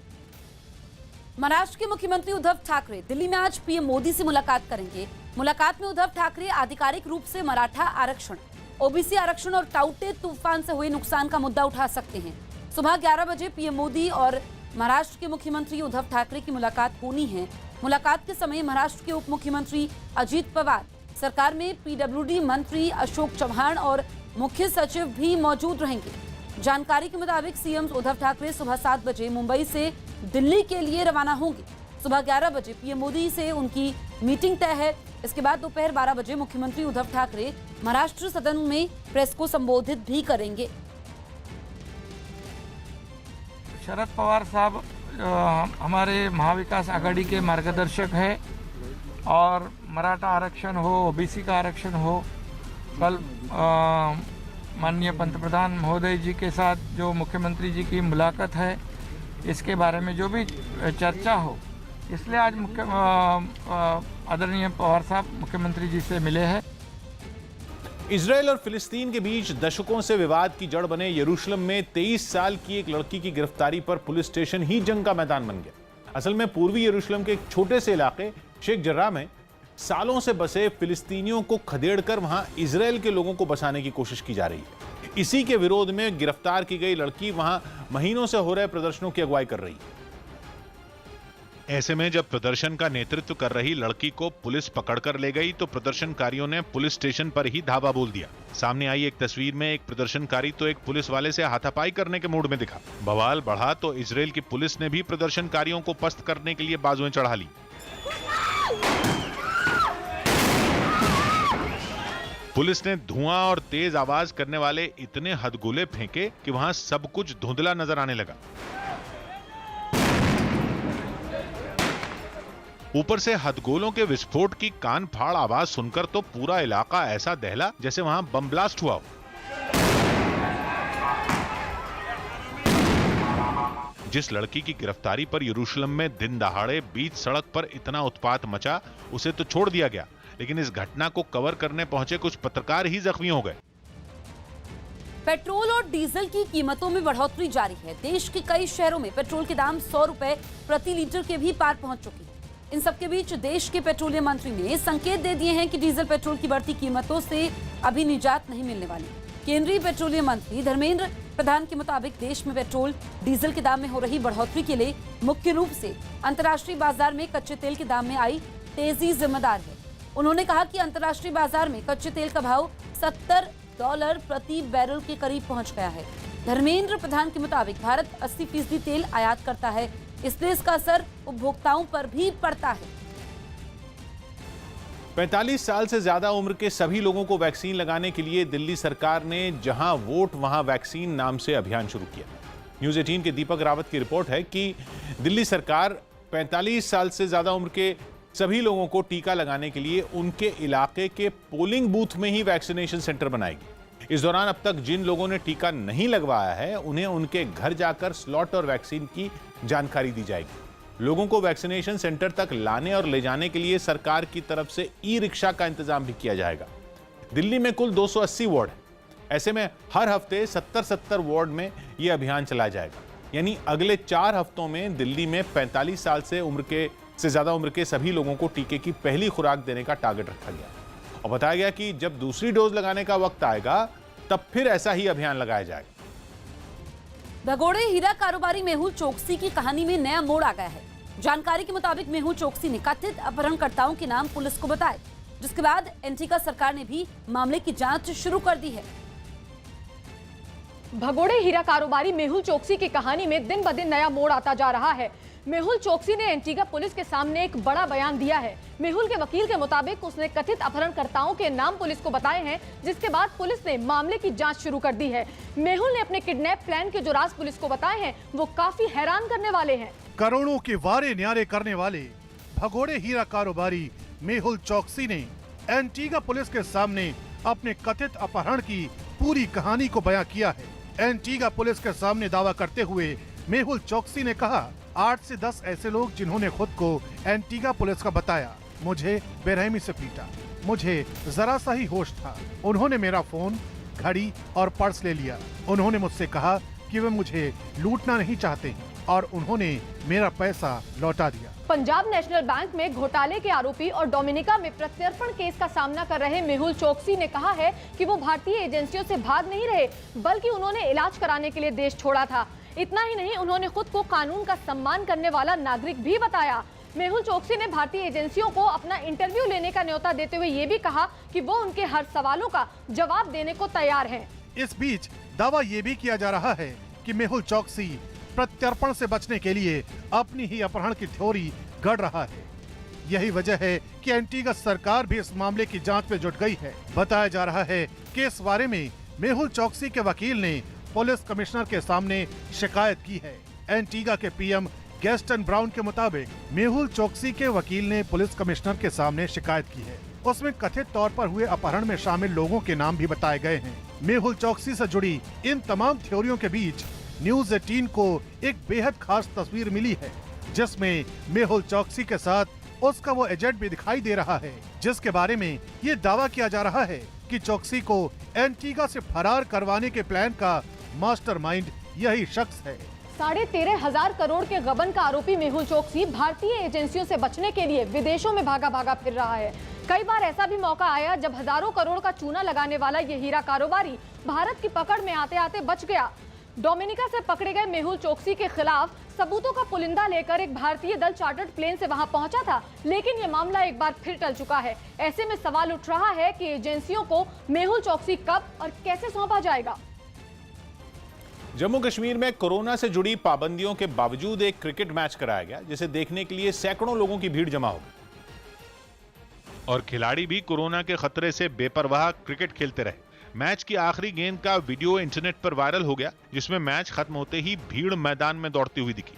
महाराष्ट्र के मुख्यमंत्री उद्धव ठाकरे दिल्ली में आज पीएम मोदी से मुलाकात करेंगे। मुलाकात में उद्धव ठाकरे आधिकारिक रूप से मराठा आरक्षण, ओबीसी आरक्षण और टाउटे तूफान से हुए नुकसान का मुद्दा उठा सकते हैं। सुबह 11 बजे पीएम मोदी और महाराष्ट्र के मुख्यमंत्री उद्धव ठाकरे की मुलाकात होनी है। मुलाकात के समय महाराष्ट्र के उप मुख्यमंत्री अजीत पवार, सरकार में पीडब्ल्यूडी मंत्री अशोक चौहान और मुख्य सचिव भी मौजूद रहेंगे। जानकारी के मुताबिक सीएम उद्धव ठाकरे सुबह 7 बजे मुंबई से दिल्ली के लिए रवाना होंगे। सुबह 11 बजे पीएम मोदी से उनकी मीटिंग तय है। इसके बाद दोपहर 12 बजे मुख्यमंत्री उद्धव ठाकरे महाराष्ट्र सदन में प्रेस को संबोधित भी करेंगे। शरद पवार साहब हमारे महाविकास आघाड़ी के मार्गदर्शक है और मराठा आरक्षण हो, ओबीसी का आरक्षण हो, कल माननीय पंतप्रधान महोदय जी के साथ जो मुख्यमंत्री जी की मुलाकात है, इसके बारे में जो भी चर्चा हो, इसलिए आज आदरणीय पवार साहब मुख्यमंत्री जी से मिले हैं। इजरायल और फिलिस्तीन के बीच दशकों से विवाद की जड़ बने यरूशलेम में 23 साल की एक लड़की की गिरफ्तारी पर पुलिस स्टेशन ही जंग का मैदान बन गया। असल में पूर्वी यरूशलेम के एक छोटे से इलाके शेख जर्राह में सालों से बसे फिलिस्तीनियों को खदेड़कर वहां इजरायल के लोगों को बसाने की कोशिश की जा रही है। इसी के विरोध में गिरफ्तार की गई लड़की वहां महीनों से हो रहे प्रदर्शनों की अगुवाई कर रही है। ऐसे में जब प्रदर्शन का नेतृत्व कर रही लड़की को पुलिस पकड़कर ले गई तो प्रदर्शनकारियों ने पुलिस स्टेशन पर ही धावा बोल दिया। सामने आई एक तस्वीर में एक प्रदर्शनकारी तो एक पुलिस वाले से हाथापाई करने के मूड में दिखा। बवाल बढ़ा तो इजरायल की पुलिस ने भी प्रदर्शनकारियों को पस्त करने के लिए बाजुएं चढ़ा ली। पुलिस ने धुआं और तेज आवाज करने वाले इतने हथगोले फेंके कि वहां सब कुछ धुंधला नजर आने लगा। ऊपर से हथगोलों के विस्फोट की कान फाड़ आवाज सुनकर तो पूरा इलाका ऐसा दहला जैसे वहां बम ब्लास्ट हुआ हो। जिस लड़की की गिरफ्तारी पर यरूशलेम में दिन दहाड़े बीच सड़क पर इतना उत्पात मचा, उसे तो छोड़ दिया गया, लेकिन इस घटना को कवर करने पहुंचे कुछ पत्रकार ही जख्मी हो गए। पेट्रोल और डीजल की कीमतों में बढ़ोतरी जारी है। देश के कई शहरों में पेट्रोल के दाम 100 रुपए प्रति लीटर के भी पार पहुंच चुके हैं। इन सबके बीच देश के पेट्रोलियम मंत्री ने संकेत दे दिए हैं कि डीजल पेट्रोल की बढ़ती कीमतों से अभी निजात नहीं मिलने वाली। केंद्रीय पेट्रोलियम मंत्री धर्मेंद्र प्रधान के मुताबिक देश में पेट्रोल डीजल के दाम में हो रही बढ़ोतरी के लिए मुख्य रूप से अंतर्राष्ट्रीय बाजार में कच्चे तेल के दाम में आई तेजी जिम्मेदार है। उन्होंने कहा कि अंतर्राष्ट्रीय बाजार में कच्चे तेल का भाव $70 प्रति बैरल के करीब पहुंच गया है। धर्मेंद्र प्रधान के मुताबिक भारत 80% तेल आयात करता है, इसलिए इसका असर उपभोक्ताओं पर भी पड़ता है। 45 साल से ज्यादा उम्र के सभी लोगों को वैक्सीन लगाने के लिए दिल्ली सरकार ने जहां वोट वहां वैक्सीन नाम से अभियान शुरू किया। न्यूज़ 18 के दीपक रावत की रिपोर्ट है कि दिल्ली सरकार 45 साल से ज्यादा उम्र के सभी लोगों को टीका लगाने के लिए उनके इलाके के पोलिंग बूथ में ही वैक्सीनेशन सेंटर बनाएगी। इस दौरान अब तक जिन लोगों ने टीका नहीं लगवाया है उन्हें उनके घर जाकर स्लॉट और वैक्सीन की जानकारी दी जाएगी। लोगों को वैक्सीनेशन सेंटर तक लाने और ले जाने के लिए सरकार की तरफ से ई रिक्शा का इंतजाम भी किया जाएगा। दिल्ली में कुल 280 वार्ड है। ऐसे में हर हफ्ते 70-70 वार्ड में यह अभियान चलाया जाएगा। यानी अगले 4 हफ्तों में दिल्ली में 45 साल से ज्यादा उम्र के सभी लोगों को टीके की पहली खुराक देने का टारगेट रखा गया और बताया गया कि जब दूसरी डोज लगाने का वक्त आएगा तब फिर ऐसा ही अभियान लगाया जाएगा। भगोड़े हीरा कारोबारी मेहुल चोकसी की कहानी में नया मोड़ आ गया है। जानकारी के मुताबिक मेहुल चोकसी ने कथित अपहरणकर्ताओं के नाम पुलिस को बताए, जिसके बाद एंटीगा सरकार ने भी मामले की जांच शुरू कर दी है। भगोड़े हीरा कारोबारी मेहुल चोकसी की कहानी में दिन ब दिन नया मोड़ आता जा रहा है। मेहुल चोकसी ने एंटीगा पुलिस के सामने एक बड़ा बयान दिया है। मेहुल के वकील के मुताबिक उसने कथित अपहरणकर्ताओं के नाम पुलिस को बताए हैं, जिसके बाद पुलिस ने मामले की जांच शुरू कर दी है। मेहुल ने अपने किडनैप प्लान के जो राज पुलिस को बताए हैं वो काफी हैरान करने वाले हैं। करोड़ों के वारे न्यारे करने वाले भगोड़े हीरा कारोबारी मेहुल चोकसी ने एंटीगा पुलिस के सामने अपने कथित अपहरण की पूरी कहानी को बयां किया है। एंटीगा पुलिस के सामने दावा करते हुए मेहुल चोकसी ने कहा, 8 से 10 ऐसे लोग जिन्होंने खुद को एंटीगा पुलिस का बताया, मुझे बेरहमी से पीटा, मुझे जरा सा ही होश था। उन्होंने मेरा फोन, घड़ी और पर्स ले लिया। उन्होंने मुझसे कहा कि वे मुझे लूटना नहीं चाहते हैं और उन्होंने मेरा पैसा लौटा दिया। पंजाब नेशनल बैंक में घोटाले के आरोपी और डोमिनिका में प्रत्यर्पण केस का सामना कर रहे मेहुल चोकसी ने कहा है कि वो भारतीय एजेंसियों से भाग नहीं रहे, बल्कि उन्होंने इलाज कराने के लिए देश छोड़ा था। इतना ही नहीं, उन्होंने खुद को कानून का सम्मान करने वाला नागरिक भी बताया। मेहुल चोकसी ने भारतीय एजेंसियों को अपना इंटरव्यू लेने का न्योता देते हुए ये भी कहा कि वो उनके हर सवालों का जवाब देने को तैयार हैं। इस बीच दावा ये भी किया जा रहा है कि मेहुल चोकसी प्रत्यर्पण से बचने के लिए अपनी ही अपहरण की थ्योरी गढ़ रहा है। यही वजह है कि एंटीगा सरकार भी इस मामले की जांच में जुट गई है। बताया जा रहा है कि इस बारे में मेहुल चोकसी के वकील ने पुलिस कमिश्नर के सामने शिकायत की है। एंटीगा के पीएम गैस्टन ब्राउन के मुताबिक मेहुल चोकसी के वकील ने पुलिस कमिश्नर के सामने शिकायत की है। उसमें कथित तौर पर हुए अपहरण में शामिल लोगों के नाम भी बताए गए हैं। मेहुल चोकसी से जुड़ी इन तमाम थ्योरियों के बीच न्यूज़ 18 को एक बेहद खास तस्वीर मिली है, जिसमें मेहुल चोकसी के साथ उसका वो एजेंट भी दिखाई दे रहा है, जिसके बारे में ये दावा किया जा रहा है कि चोकसी को एंटीगा से फरार करवाने के प्लान का मास्टरमाइंड यही शख्स है। 13,500 करोड़ के गबन का आरोपी मेहुल चोकसी भारतीय एजेंसियों से बचने के लिए विदेशों में भागा फिर रहा है। कई बार ऐसा भी मौका आया जब हजारों करोड़ का चूना लगाने वाला ये हीरा कारोबारी भारत की पकड़ में आते आते बच गया। डोमिनिका से पकड़े गए मेहुल चोकसी के खिलाफ सबूतों का पुलिंदा लेकर एक भारतीय दल चार्टर्ड प्लेन से वहां पहुंचा था, लेकिन ये मामला एक बार फिर टल चुका है। ऐसे में सवाल उठ रहा है कि एजेंसियों को मेहुल चोकसी कब और कैसे सौंपा जाएगा। जम्मू कश्मीर में कोरोना से जुड़ी पाबंदियों के बावजूद एक क्रिकेट मैच कराया गया, जिसे देखने के लिए सैकड़ों लोगों की भीड़ जमा हो गई और खिलाड़ी भी कोरोना के खतरे से बेपरवाह क्रिकेट खेलते रहे। मैच की आखिरी गेंद का वीडियो इंटरनेट पर वायरल हो गया, जिसमें मैच खत्म होते ही भीड़ मैदान में दौड़ती हुई दिखी।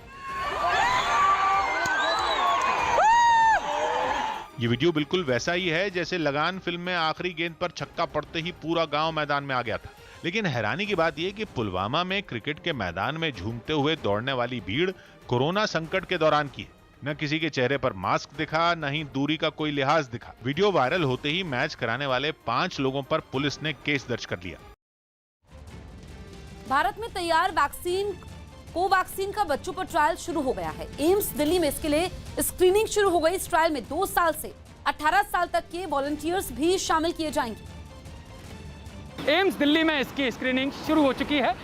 ये वीडियो बिल्कुल वैसा ही है जैसे लगान फिल्म में आखिरी गेंद पर छक्का पड़ते ही पूरा गांव मैदान में आ गया था। लेकिन हैरानी की बात यह कि पुलवामा में क्रिकेट के मैदान में झूमते हुए दौड़ने वाली भीड़ कोरोना संकट के दौरान की है। न किसी के चेहरे पर मास्क दिखा, न ही दूरी का कोई लिहाज दिखा। वीडियो वायरल होते ही मैच कराने वाले 5 लोगों पर पुलिस ने केस दर्ज कर लिया। भारत में तैयार कोवैक्सीन का बच्चों पर ट्रायल शुरू हो गया है। एम्स दिल्ली में इसके लिए स्क्रीनिंग शुरू हो गई। इस ट्रायल में 2 साल से 18 साल तक के वॉलंटियर्स भी शामिल किए जाएंगे। एम्स दिल्ली में इसकी स्क्रीनिंग शुरू हो चुकी है।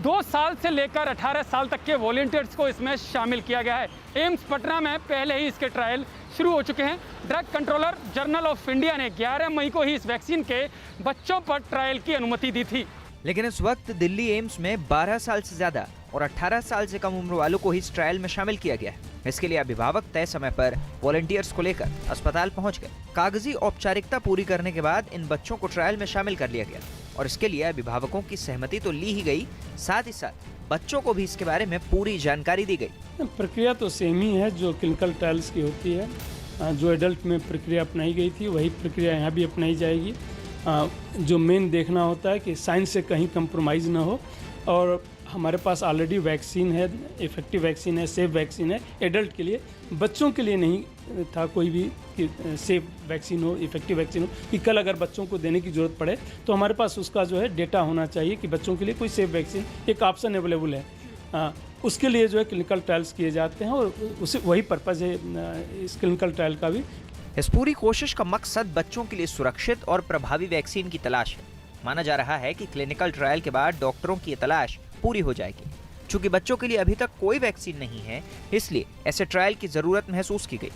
2 साल से लेकर 18 साल तक के वॉलंटियर्स को इसमें शामिल किया गया है। एम्स पटना में पहले ही इसके ट्रायल शुरू हो चुके हैं। Drug controller general of India ने 11 मई को ही इस वैक्सीन के बच्चों पर ट्रायल की अनुमति दी थी। लेकिन इस वक्त दिल्ली एम्स में 12 साल से ज्यादा और 18 साल से कम उम्र वालों को ही इस ट्रायल में शामिल किया गया है। इसके लिए अभिभावक तय समय पर वॉलंटियर्स को लेकर अस्पताल पहुंच गए। कागजी औपचारिकता पूरी करने के बाद इन बच्चों को ट्रायल में शामिल कर लिया गया और इसके लिए अभिभावकों की सहमति तो ली ही गई, साथ ही साथ बच्चों को भी इसके बारे में पूरी जानकारी दी गई। प्रक्रिया तो सेम ही है जो क्लिनिकल ट्रायल्स की होती है। जो एडल्ट में प्रक्रिया अपनाई गई थी वही प्रक्रिया यहाँ भी अपनाई जाएगी। जो मेन देखना होता है कि साइंस से कहीं कंप्रोमाइज़ ना हो और हमारे पास ऑलरेडी वैक्सीन है, इफेक्टिव वैक्सीन है, सेफ वैक्सीन है एडल्ट के लिए। बच्चों के लिए नहीं था कोई भी कि सेफ वैक्सीन हो, इफेक्टिव वैक्सीन हो कि कल अगर बच्चों को देने की ज़रूरत पड़े तो हमारे पास उसका जो है डेटा होना चाहिए कि बच्चों के लिए कोई सेफ वैक्सीन एक ऑप्शन अवेलेबल है। उसके लिए जो है क्लिनिकल ट्रायल्स किए जाते हैं और उसे वही पर्पज़ है इस क्लिनिकल ट्रायल का भी। इस पूरी कोशिश का मकसद बच्चों के लिए सुरक्षित और प्रभावी वैक्सीन की तलाश है। माना जा रहा है कि क्लिनिकल ट्रायल के बाद डॉक्टरों की तलाश पूरी हो जाएगी। चूंकि बच्चों के लिए अभी तक कोई वैक्सीन नहीं है, इसलिए ऐसे ट्रायल की जरूरत महसूस की गई।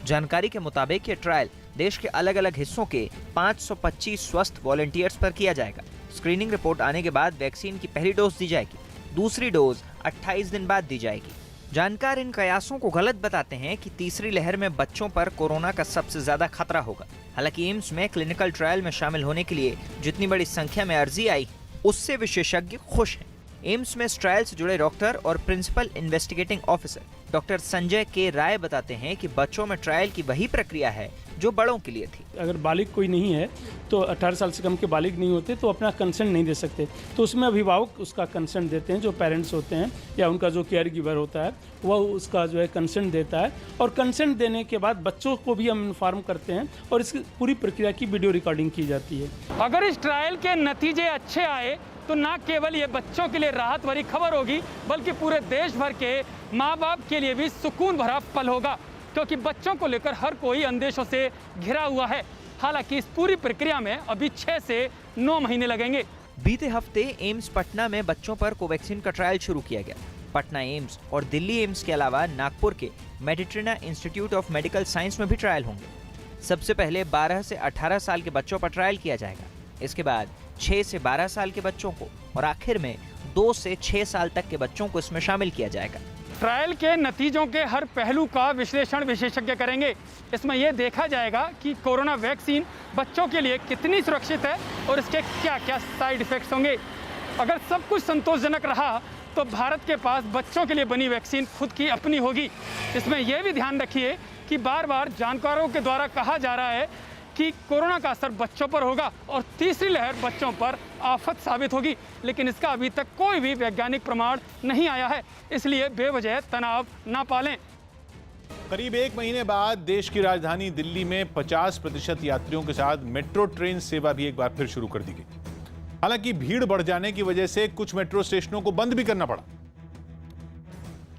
जानकारी के मुताबिक ये ट्रायल देश के अलग अलग हिस्सों के 525 स्वस्थ वॉलंटियर्स पर किया जाएगा। स्क्रीनिंग रिपोर्ट आने के बाद वैक्सीन की पहली डोज दी जाएगी, दूसरी डोज 28 दिन बाद दी जाएगी। जानकार इन कयासों को गलत बताते हैं कि तीसरी लहर में बच्चों पर कोरोना का सबसे ज्यादा खतरा होगा। हालांकि एम्स में क्लिनिकल ट्रायल में शामिल होने के लिए जितनी बड़ी संख्या में अर्जी आई, उससे विशेषज्ञ खुश हैं। एम्स में इस ट्रायल से जुड़े डॉक्टर और principal investigating officer doctor Sanjay K Rai बताते हैं कि बच्चों में ट्रायल की वही प्रक्रिया है जो बड़ों के लिए थी। अगर बालिग कोई नहीं है तो 18 साल से कम के बालिग नहीं होते तो अपना कंसेंट नहीं दे सकते, तो उसमें अभिभावक उसका कंसेंट देते हैं। जो पेरेंट्स होते हैं या उनका जो केयर गिवर होता है वह उसका जो है कंसेंट देता है और कंसेंट देने के बाद बच्चों को भी हम इन्फॉर्म करते हैं और इसकी पूरी प्रक्रिया की वीडियो रिकॉर्डिंग की जाती है। अगर इस ट्रायल के नतीजे अच्छे आए तो न केवल ये बच्चों के लिए राहत भरी खबर होगी बल्कि पूरे देश भर के माँ बाप के लिए भी सुकून भरा पल होगा, क्योंकि बच्चों को लेकर हर कोई अंदेशों से घिरा हुआ है। हालांकि इस पूरी प्रक्रिया में अभी 6 से 9 महीने लगेंगे। बीते हफ्ते एम्स पटना में बच्चों पर कोवैक्सीन का ट्रायल शुरू किया गया। पटना एम्स और दिल्ली एम्स के अलावा नागपुर के Meditrina institute of medical science में भी ट्रायल होंगे। सबसे पहले 12 से 18 साल के बच्चों पर ट्रायल किया जाएगा, इसके बाद 6 से 12 साल के बच्चों को और आखिर में 2 से 6 साल तक के बच्चों को इसमें शामिल किया जाएगा। ट्रायल के नतीजों के हर पहलू का विश्लेषण विशेषज्ञ करेंगे। इसमें यह देखा जाएगा कि कोरोना वैक्सीन बच्चों के लिए कितनी सुरक्षित है और इसके क्या क्या साइड इफेक्ट्स होंगे। अगर सब कुछ संतोषजनक रहा तो भारत के पास बच्चों के लिए बनी वैक्सीन खुद की अपनी होगी। इसमें यह भी ध्यान रखिए कि बार बार जानकारों के द्वारा कहा जा रहा है कि कोरोना का असर बच्चों पर होगा और तीसरी लहर बच्चों पर आफत साबित होगी, लेकिन इसका अभी तक कोई भी वैज्ञानिक प्रमाण नहीं आया है, इसलिए बेवजह तनाव ना पालें। करीब 1 महीने बाद देश की राजधानी दिल्ली में 50% यात्रियों के साथ मेट्रो ट्रेन सेवा भी एक बार फिर शुरू कर दी गई। हालांकि भीड़ बढ़ जाने की वजह से कुछ मेट्रो स्टेशनों को बंद भी करना पड़ा,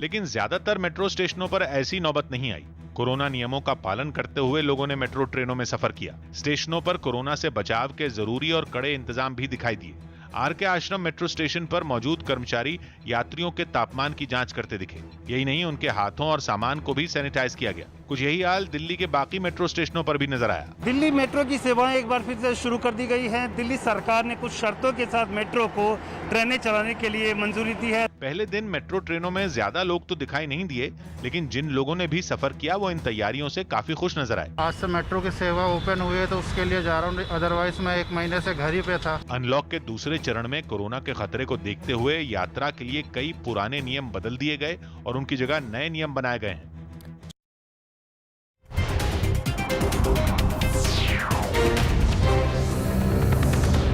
लेकिन ज्यादातर मेट्रो स्टेशनों पर ऐसी नौबत नहीं आई। कोरोना नियमों का पालन करते हुए लोगों ने मेट्रो ट्रेनों में सफर किया। स्टेशनों पर कोरोना से बचाव के जरूरी और कड़े इंतजाम भी दिखाई दिए। आरके आश्रम मेट्रो स्टेशन पर मौजूद कर्मचारी यात्रियों के तापमान की जांच करते दिखे। यही नहीं, उनके हाथों और सामान को भी सैनिटाइज किया गया। कुछ यही हाल दिल्ली के बाकी मेट्रो स्टेशनों पर भी नजर आया। दिल्ली मेट्रो की सेवाएं एक बार फिर से शुरू कर दी गई हैं। दिल्ली सरकार ने कुछ शर्तों के साथ मेट्रो को ट्रेनें चलाने के लिए मंजूरी दी है। पहले दिन मेट्रो ट्रेनों में ज्यादा लोग तो दिखाई नहीं दिए, लेकिन जिन लोगों ने भी सफर किया वो इन तैयारियों से काफी खुश नजर आए। आज से मेट्रो की सेवा ओपन हुई है तो उसके लिए जा रहा हूँ, अदरवाइज मैं 1 महीने से घर ही पे था। अनलॉक के दूसरे चरण में कोरोना के खतरे को देखते हुए यात्रा के लिए कई पुराने नियम बदल दिए गए और उनकी जगह नए नियम बनाए गए हैं।